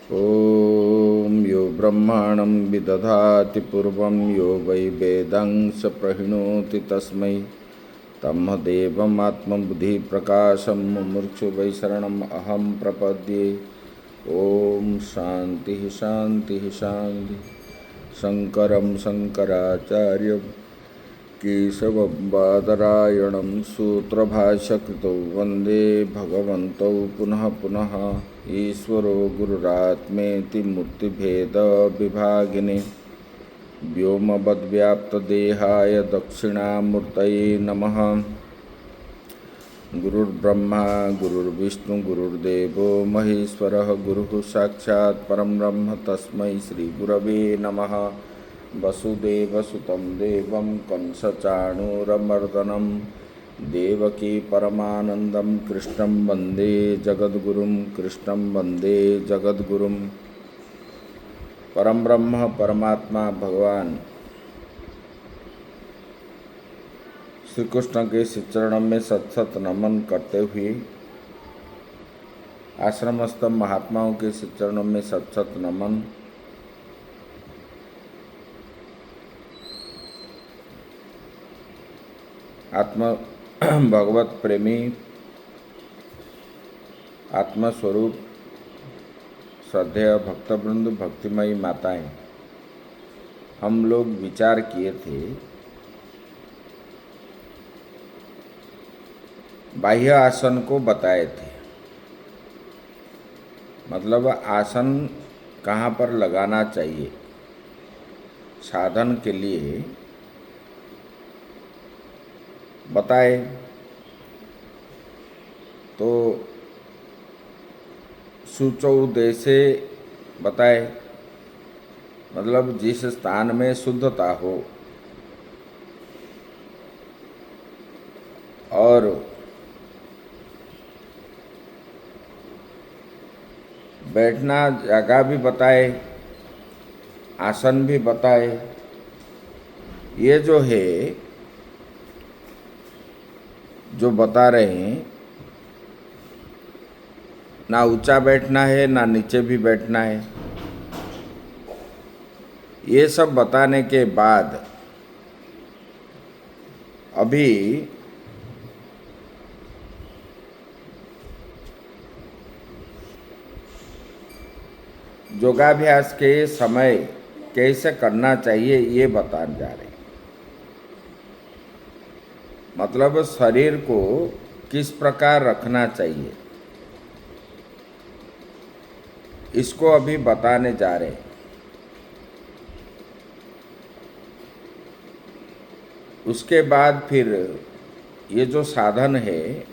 ॐ यो ब्रह्माणं विदधाति पूर्वं यो वै वेदं स प्रहिणोति तस्मै तमदेवमात्मबुद्धिप्रकाशं मुमुक्षु वै शरणम् अहं प्रपद्ये। ॐ शान्तिः शान्तिः शान्तिः। शङ्करं शङ्कराचार्यं केशवं बादरायणं सूत्रभाष्यकृतौ वन्दे भगवन्तौ पुनः पुनः। ईश्वरो गुरुरात्मेति मूर्तिभेदविभागिने व्योमवद्व्याप्तदेहाय दक्षिणामूर्तये नमः। गुरुर्ब्रह्मा गुरुर्विष्णु गुरुर्देवो महेश्वरः गुरुः साक्षात् परं ब्रह्म तस्मै श्रीगुरवे नमः। वसुदेवसुतं देवं कंसचाणूरमर्दनं देवकी परमानंदं कृष्णं वंदे जगद्गुरुं कृष्णं वंदे जगद्गुरुं। परम ब्रह्म परमात्मा भगवान श्री कृष्ण के श्री चरणों में सत नमन करते हुए, आश्रमस्थ महात्माओं के श्री चरणों में सत नमन। आत्म भगवत प्रेमी आत्मस्वरूप श्रद्धेय भक्तवृंद, भक्तिमयी माताएं, हम लोग विचार किए थे बाह्य आसन को बताए थे। मतलब आसन कहाँ पर लगाना चाहिए साधन के लिए बताए। तो शुचौ देशे बताए, मतलब जिस स्थान में शुद्धता हो और बैठना जगह भी बताए, आसन भी बताए। ये जो है जो बता रहे हैं, ना ऊंचा बैठना है ना नीचे भी बैठना है। ये सब बताने के बाद अभी योगाभ्यास के समय कैसे करना चाहिए ये बताने जा रहे हैं। मतलब शरीर को किस प्रकार रखना चाहिए इसको अभी बताने जा रहे हैं। उसके बाद फिर ये जो साधन है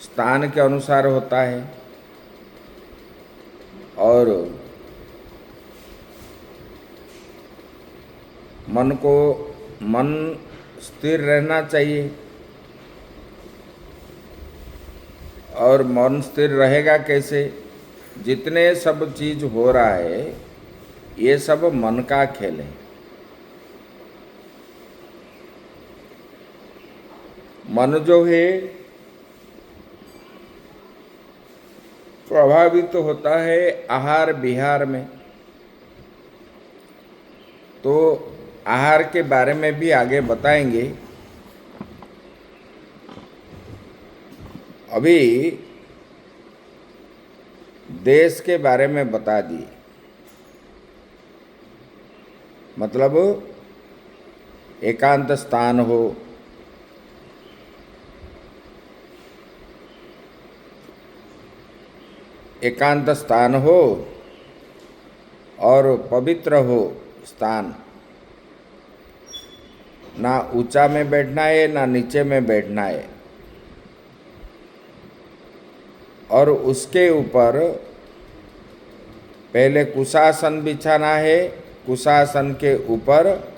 स्थान के अनुसार होता है और मन स्थिर रहना चाहिए। और मन स्थिर रहेगा कैसे? जितने सब चीज हो रहा है ये सब मन का खेल है। मन जो है प्रभावित होता है आहार विहार में। तो आहार के बारे में भी आगे बताएंगे। अभी देश के बारे में बता दिए। मतलब एकांत स्थान हो, एकांत स्थान हो और पवित्र हो स्थान। ना ऊंचा में बैठना है ना नीचे में बैठना है। और उसके ऊपर पहले कुशासन बिछाना है। कुशासन के ऊपर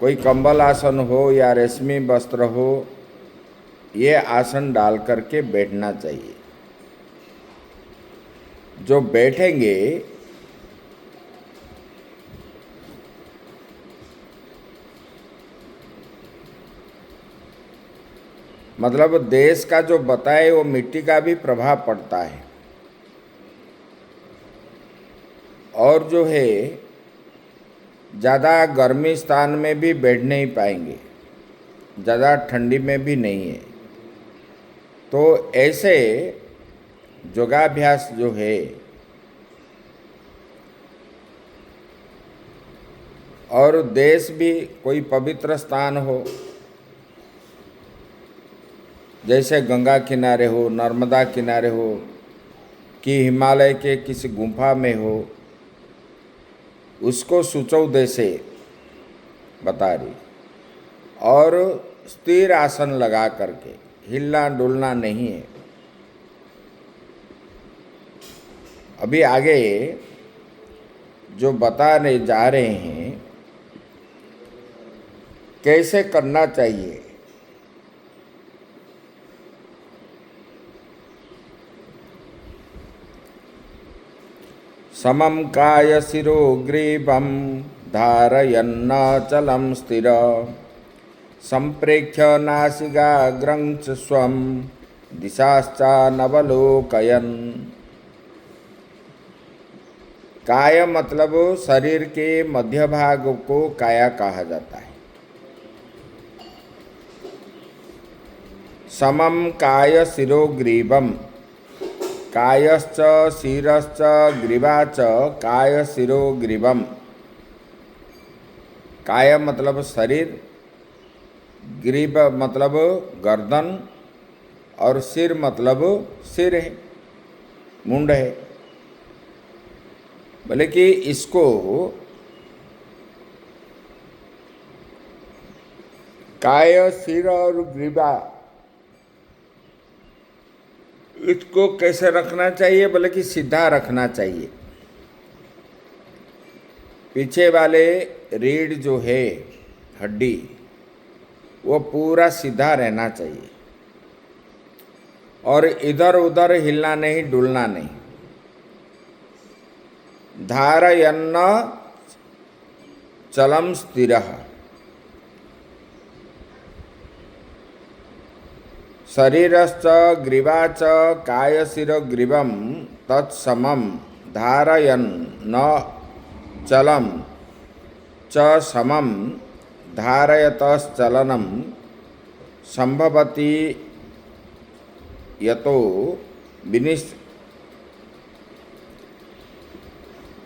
कोई कंबल आसन हो या रेशमी वस्त्र हो, ये आसन डाल करके बैठना चाहिए। जो बैठेंगे मतलब देश का जो बताए वो मिट्टी का भी प्रभाव पड़ता है। और जो है ज़्यादा गर्मी स्थान में भी बैठ नहीं पाएंगे, ज़्यादा ठंडी में भी नहीं है। तो ऐसे योगाभ्यास जो है और देश भी कोई पवित्र स्थान हो, जैसे गंगा किनारे हो, नर्मदा किनारे हो, कि हिमालय के किसी गुफा में हो, उसको सुचौदे से बता रही। और स्थिर आसन लगा करके, हिलना डुलना नहीं है। अभी आगे जो बताने जा रहे हैं कैसे करना चाहिए। समं काय शिरो ग्रीवं धारयन्नाचलं स्थिर संप्रेक्ष्य नासिकाग्रं च स्वं दिशाश्चानवलोकयन्। काय मतलब शरीर के मध्य भाग को काया कहा जाता है। समं काय शिरो ग्रीवम, कायश्च शिरश्च ग्रीवा च काय शिरो ग्रीवम। काय मतलब शरीर, ग्रीव मतलब गर्दन, और सिर मतलब सिर है, मुंड है। बोले कि इसको काय सिर और ग्रीवा, इसको कैसे रखना चाहिए? बोले कि सीधा रखना चाहिए। पीछे वाले रीढ़ जो है, हड्डी, वो पूरा सीधा रहना चाहिए और इधर उधर हिलना नहीं, डुलना नहीं। धारयन्न चलम स्थिरः, शरीरश्च ग्रीवा च कायशिरोग्रीवं तत्समं धारयन् न चलं च समं धारयतश्चलनं संभवति यतो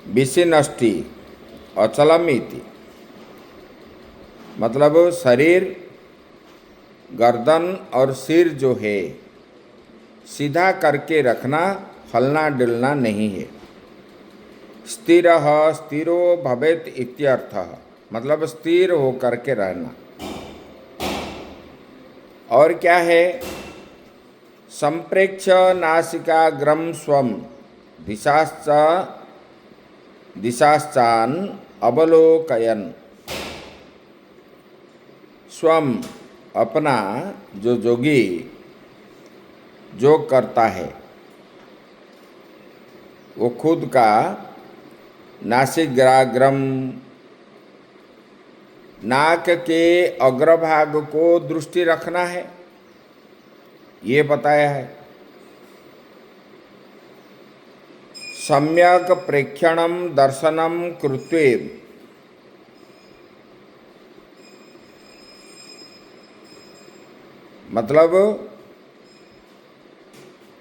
विशिनष्टि अचलमिति। मतलब शरीर, गर्दन और सिर जो है सीधा करके रखना, हलना डुलना नहीं है। स्थिरः स्थिरो भवेत् इत्यर्थः, मतलब स्थिर हो करके रहना। और क्या है? संप्रेक्ष्य नासिकाग्रं स्वं दिशाश्चान अवलोकयन्। स्वम अपना, जो जोगी योग करता है वो खुद का नासिकाग्रम, नाक के अग्रभाग को दृष्टि रखना है, ये बताया है। सम्यक प्रेक्षणम दर्शनम कृत्वे, मतलब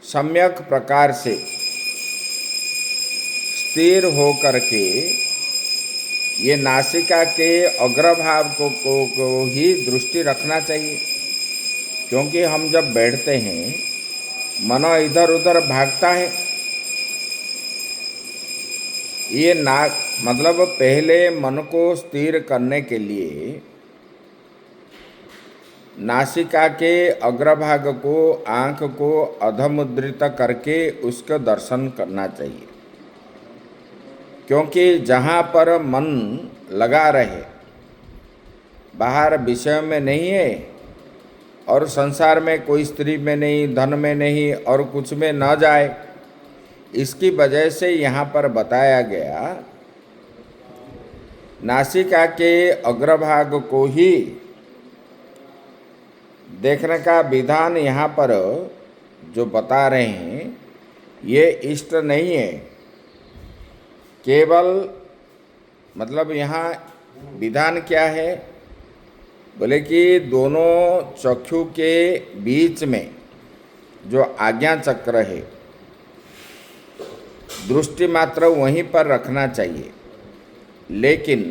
सम्यक प्रकार से स्थिर हो करके ये नासिका के अग्रभाग को ही दृष्टि रखना चाहिए। क्योंकि हम जब बैठते हैं मन इधर उधर भागता है। ये नाक मतलब पहले मन को स्थिर करने के लिए नासिका के अग्रभाग को, आँख को अधमुद्रित करके उसका दर्शन करना चाहिए। क्योंकि जहाँ पर मन लगा रहे, बाहर विषय में नहीं है और संसार में कोई स्त्री में नहीं, धन में नहीं और कुछ में न जाए, इसकी वजह से यहाँ पर बताया गया नासिका के अग्रभाग को ही देखने का विधान यहाँ पर जो बता रहे हैं, ये इष्ट नहीं है केवल मतलब यहाँ विधान क्या है, बोले कि दोनों चक्षु के बीच में जो आज्ञा चक्र है दृष्टि मात्र वहीं पर रखना चाहिए। लेकिन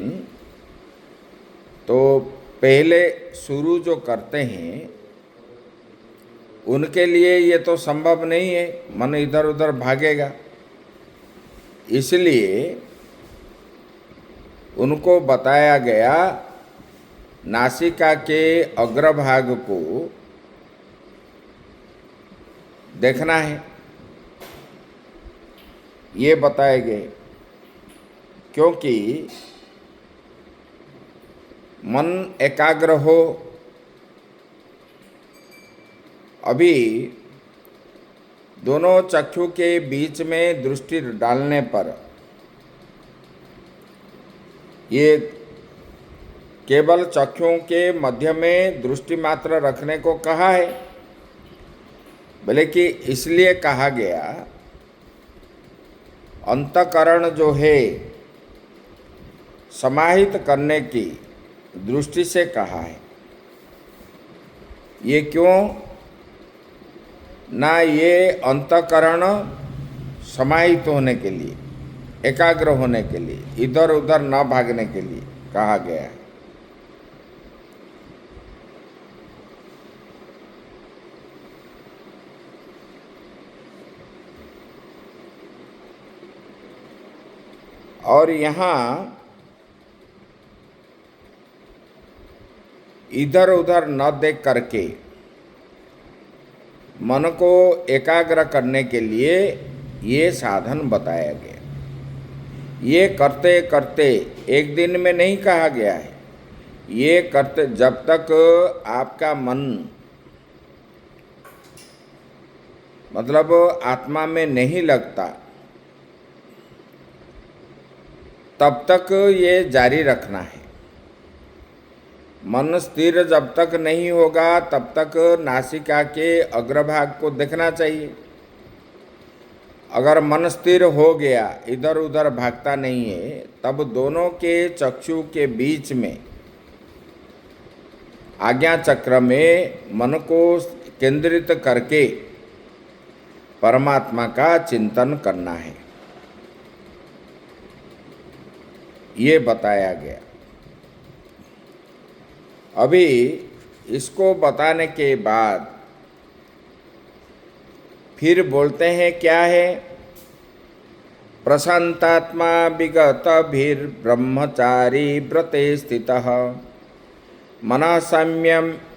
तो पहले शुरू जो करते हैं उनके लिए ये तो संभव नहीं है, मन इधर उधर भागेगा। इसलिए उनको बताया गया नासिका के अग्रभाग को देखना है, ये बताए गए। क्योंकि मन एकाग्र हो, अभी दोनों चक्षु के बीच में दृष्टि डालने पर ये केवल चक्षुओं के मध्य में दृष्टि मात्र रखने को कहा है। भले कि इसलिए कहा गया अंतःकरण जो है समाहित करने की दृष्टि से कहा है। ये क्यों ना, ये अंतःकरण समाहित होने के लिए, एकाग्र होने के लिए, इधर उधर न भागने के लिए कहा गया है। और यहाँ इधर उधर न देख करके मन को एकाग्र करने के लिए ये साधन बताया गया। ये करते करते एक दिन में नहीं कहा गया है, ये करते जब तक आपका मन मतलब आत्मा में नहीं लगता तब तक ये जारी रखना है। मन स्थिर जब तक नहीं होगा तब तक नासिका के अग्रभाग को देखना चाहिए। अगर मन स्थिर हो गया, इधर उधर भागता नहीं है, तब दोनों के चक्षु के बीच में आज्ञा चक्र में मन को केंद्रित करके परमात्मा का चिंतन करना है, ये बताया गया। अभी इसको बताने के बाद फिर बोलते हैं क्या है, प्रशांतात्मा विगत भीर ब्रह्मचारी व्रते स्थितः मनः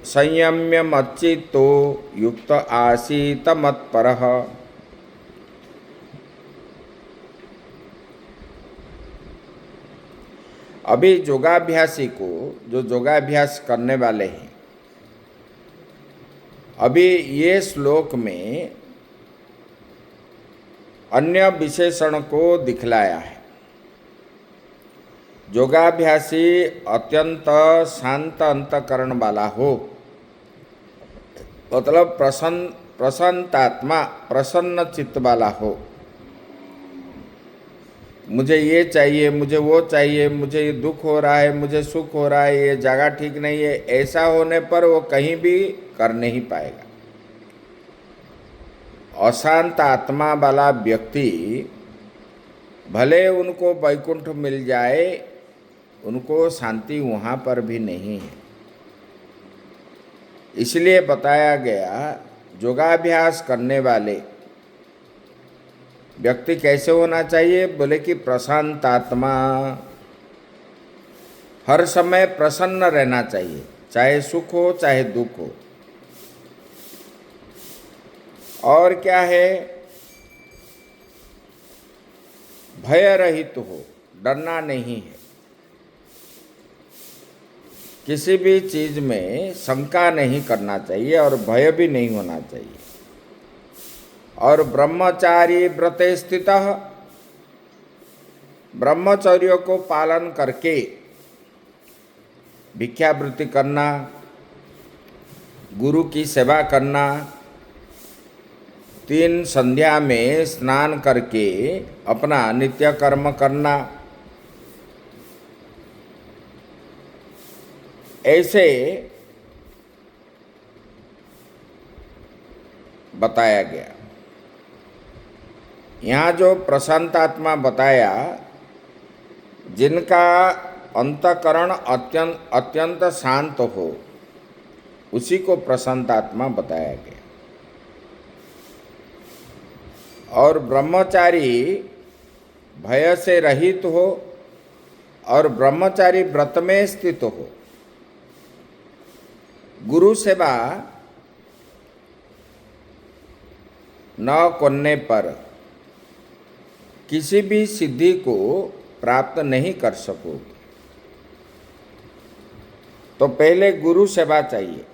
संयम्य मच्चित्तो युक्त आसीत मत्परः। अभी योगाभ्यासी को, जो योगाभ्यास करने वाले हैं, अभी ये श्लोक में अन्य विशेषण को दिखलाया है। योगाभ्यासी अत्यंत शांत अंतकरण वाला हो, मतलब प्रसन्नात्मा, प्रसन्न चित्त वाला हो। मुझे ये चाहिए, मुझे वो चाहिए, मुझे ये दुख हो रहा है, मुझे सुख हो रहा है, ये जगह ठीक नहीं है, ऐसा होने पर वो कहीं भी कर नहीं पाएगा। अशांत आत्मा वाला व्यक्ति भले उनको वैकुंठ मिल जाए, उनको शांति वहाँ पर भी नहीं है। इसलिए बताया गया योगाभ्यास करने वाले व्यक्ति कैसे होना चाहिए, बोले कि प्रशांत आत्मा, हर समय प्रसन्न रहना चाहिए, चाहे सुख हो चाहे दुख हो। और क्या है, भय रहित हो, डरना नहीं है, किसी भी चीज में शंका नहीं करना चाहिए और भय भी नहीं होना चाहिए। और ब्रह्मचारी व्रते स्थितः, ब्रह्मचर्य को पालन करके भिक्षावृत्ति करना, गुरु की सेवा करना, 3 संध्या में स्नान करके अपना नित्य कर्म करना, ऐसे बताया गया। यहाँ जो प्रशांत आत्मा बताया, जिनका अंतकरण अत्यंत शांत हो, उसी को प्रशांत आत्मा बताया गया। और ब्रह्मचारी भय से रहित हो और ब्रह्मचारी व्रत में स्थित हो, गुरु सेवा न करने पर किसी भी सिद्धि को प्राप्त नहीं कर सकोगे। तो पहले गुरु सेवा चाहिए।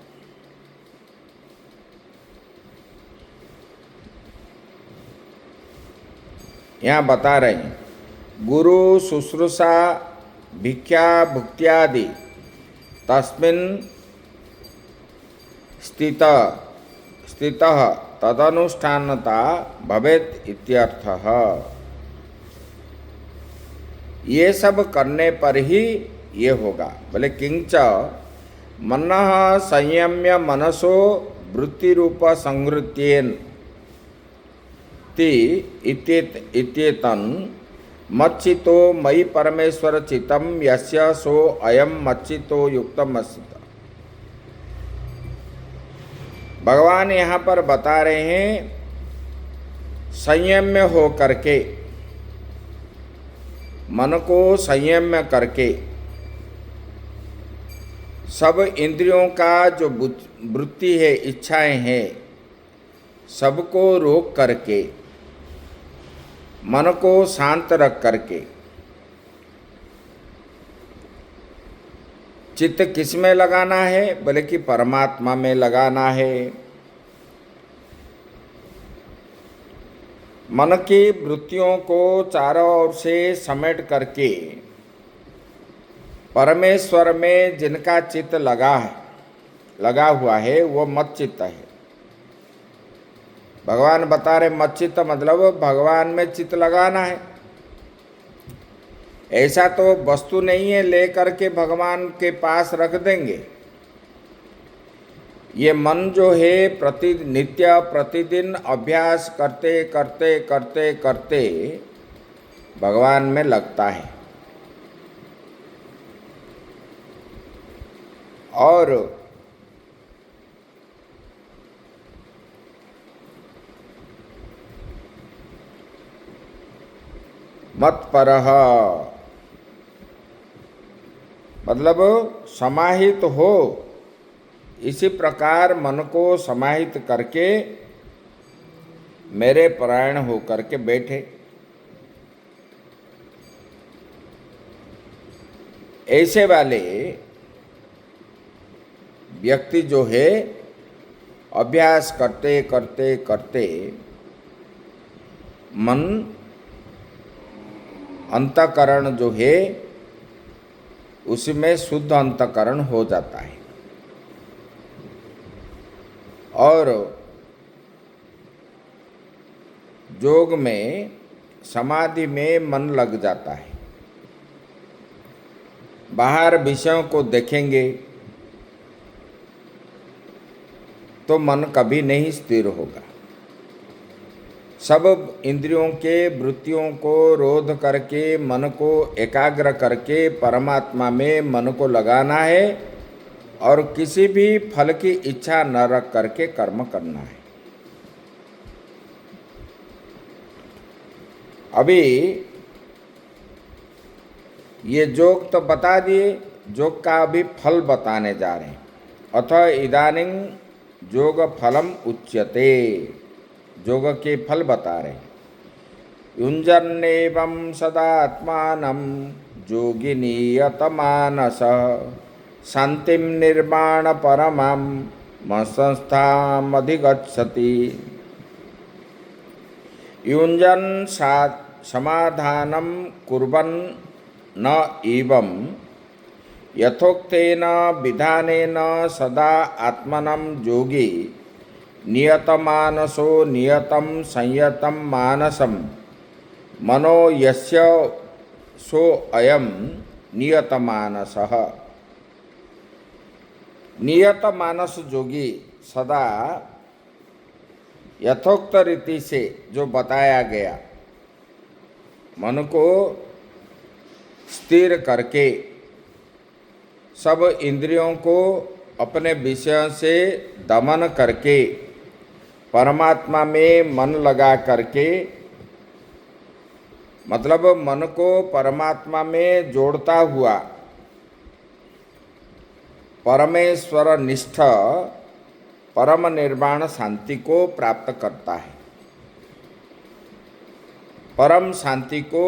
यहाँ बता रहे हैं, गुरु शुश्रूषा भिक्षा भुक्त्यादि तस्मिन् स्थितः तदनुष्ठानता भवेत् इत्यर्थः। ये सब करने पर ही ये होगा। बोले किंच मनः संयम्य मनसो वृत्ति रूप संहृत्येन ति इत्येतन मच्चितो मयि परमेश्वर चित्तम यस्य सो अयम मच्चितो युक्तम अस्ति। भगवान यहाँ पर बता रहे हैं, संयम्य हो करके, मन को संयम्य करके, सब इंद्रियों का जो वृत्ति है, इच्छाएं हैं, सबको रोक करके, मन को शांत रख करके, चित्त किस में लगाना है? बोले कि परमात्मा में लगाना है। मन की वृत्तियों को चारों ओर से समेट करके परमेश्वर में जिनका चित्त लगा हुआ है, वो मत चित्त है। भगवान बता रहे मत चित्त मतलब भगवान में चित्त लगाना है। ऐसा तो वस्तु नहीं है ले करके भगवान के पास रख देंगे। ये मन जो है नित्य प्रतिदिन अभ्यास करते करते करते करते भगवान में लगता है। और मत्परः मतलब समाहित हो, इसी प्रकार मन को समाहित करके मेरे परायण हो करके बैठे। ऐसे वाले व्यक्ति जो है अभ्यास करते करते करते मन अंतःकरण जो है उसमें शुद्ध अंतःकरण हो जाता है और योग में समाधि में मन लग जाता है। बाहर विषयों को देखेंगे तो मन कभी नहीं स्थिर होगा। सब इंद्रियों के वृत्तियों को रोध करके मन को एकाग्र करके परमात्मा में मन को लगाना है और किसी भी फल की इच्छा न रख करके कर्म करना है। अभी ये योग तो बता दिए, योग का अभी फल बताने जा रहे हैं। अथ इदानीं योग फलम उच्यते, योग के फल बता रहे हैं। युञ्जन्नेवं सदात्मानं योगिनीयतमानस शांतिं निर्माण परमां संस्थामधिगच्छति। युञ्जन् समाधानं कुर्वन् न एवं यथोक्तेन विधानेन सदा आत्मनं योगी नियतमानसो नियतं संयतं मानसं मनो यस्य सो अयम नियतमानसः। नियतमानस जोगी सदा यथोक्त रीति से जो बताया गया मन को स्थिर करके सब इंद्रियों को अपने विषयों से दमन करके परमात्मा में मन लगा करके, मतलब मन को परमात्मा में जोड़ता हुआ परमेश्वर निष्ठ परम निर्वाण शांति को प्राप्त करता है। परम शांति को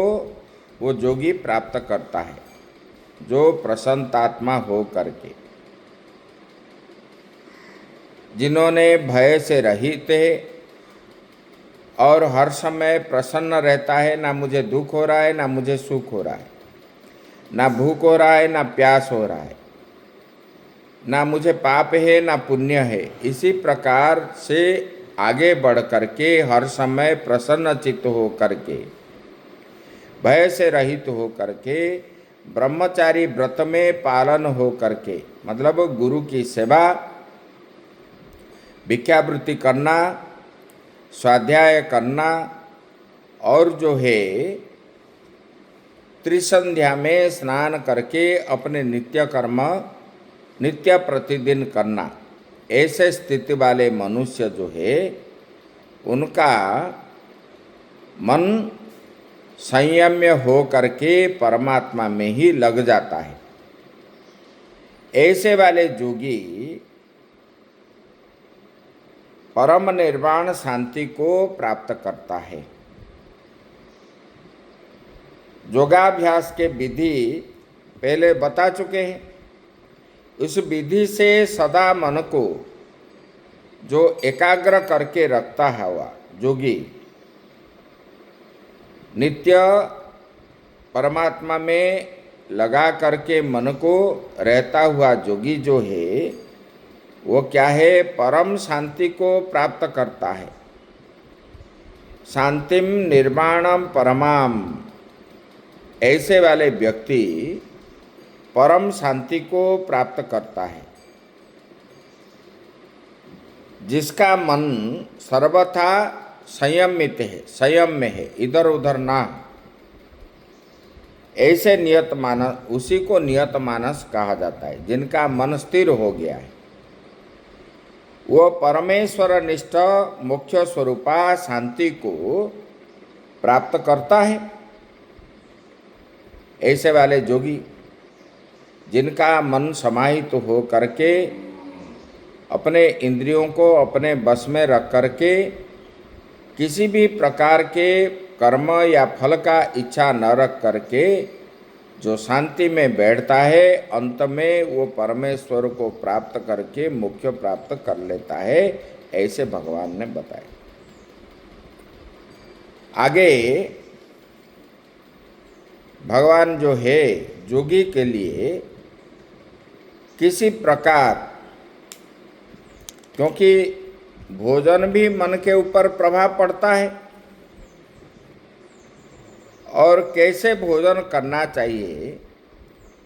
वो जोगी प्राप्त करता है जो प्रसन्नात्मा हो करके, जिन्होंने भय से रहित है और हर समय प्रसन्न रहता है। ना मुझे दुख हो रहा है, ना मुझे सुख हो रहा है, ना भूख हो रहा है, ना प्यास हो रहा है, ना मुझे पाप है, ना पुण्य है। इसी प्रकार से आगे बढ़ करके हर समय प्रसन्न चित्त हो करके, भय से रहित हो करके, ब्रह्मचारी व्रत में पालन हो करके, मतलब गुरु की सेवा, भिक्षावृत्ति करना, स्वाध्याय करना और जो है त्रिसंध्या में स्नान करके अपने नित्य कर्म नित्य प्रतिदिन करना, ऐसे स्थिति वाले मनुष्य जो है उनका मन संयम्य हो करके परमात्मा में ही लग जाता है। ऐसे वाले जोगी परम निर्वाण शांति को प्राप्त करता है। योगाभ्यास के विधि पहले बता चुके हैं। उस विधि से सदा मन को जो एकाग्र करके रखता है वह जोगी नित्य परमात्मा में लगा करके मन को रहता हुआ जोगी जो है वो क्या है, परम शांति को प्राप्त करता है। शांतिम निर्वाणम परमाम, ऐसे वाले व्यक्ति परम शांति को प्राप्त करता है। जिसका मन सर्वथा संयमित है, संयम में है, इधर उधर ना, ऐसे नियत मानस, उसी को नियत मानस कहा जाता है। जिनका मन स्थिर हो गया है वो परमेश्वर निष्ठ मुख्य स्वरूपा शांति को प्राप्त करता है। ऐसे वाले जोगी जिनका मन समाहित हो करके अपने इंद्रियों को अपने बस में रख करके किसी भी प्रकार के कर्म या फल का इच्छा न रख करके जो शांति में बैठता है, अंत में वो परमेश्वर को प्राप्त करके मुख्य प्राप्त कर लेता है, ऐसे भगवान ने बताया। आगे भगवान जो है जोगी के लिए किसी प्रकार, क्योंकि भोजन भी मन के ऊपर प्रभाव पड़ता है और कैसे भोजन करना चाहिए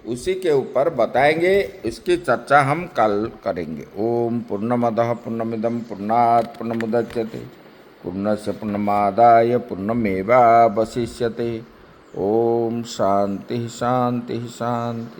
उसी के ऊपर बताएंगे। इसकी चर्चा हम कल करेंगे। ओम पूर्णमदः पूर्णमिदं पूर्णात् पूर्णमुदच्यते पूर्णस्य पूर्णमादाय पूर्णमेवावशिष्यते। ओम शांति शांति शांति।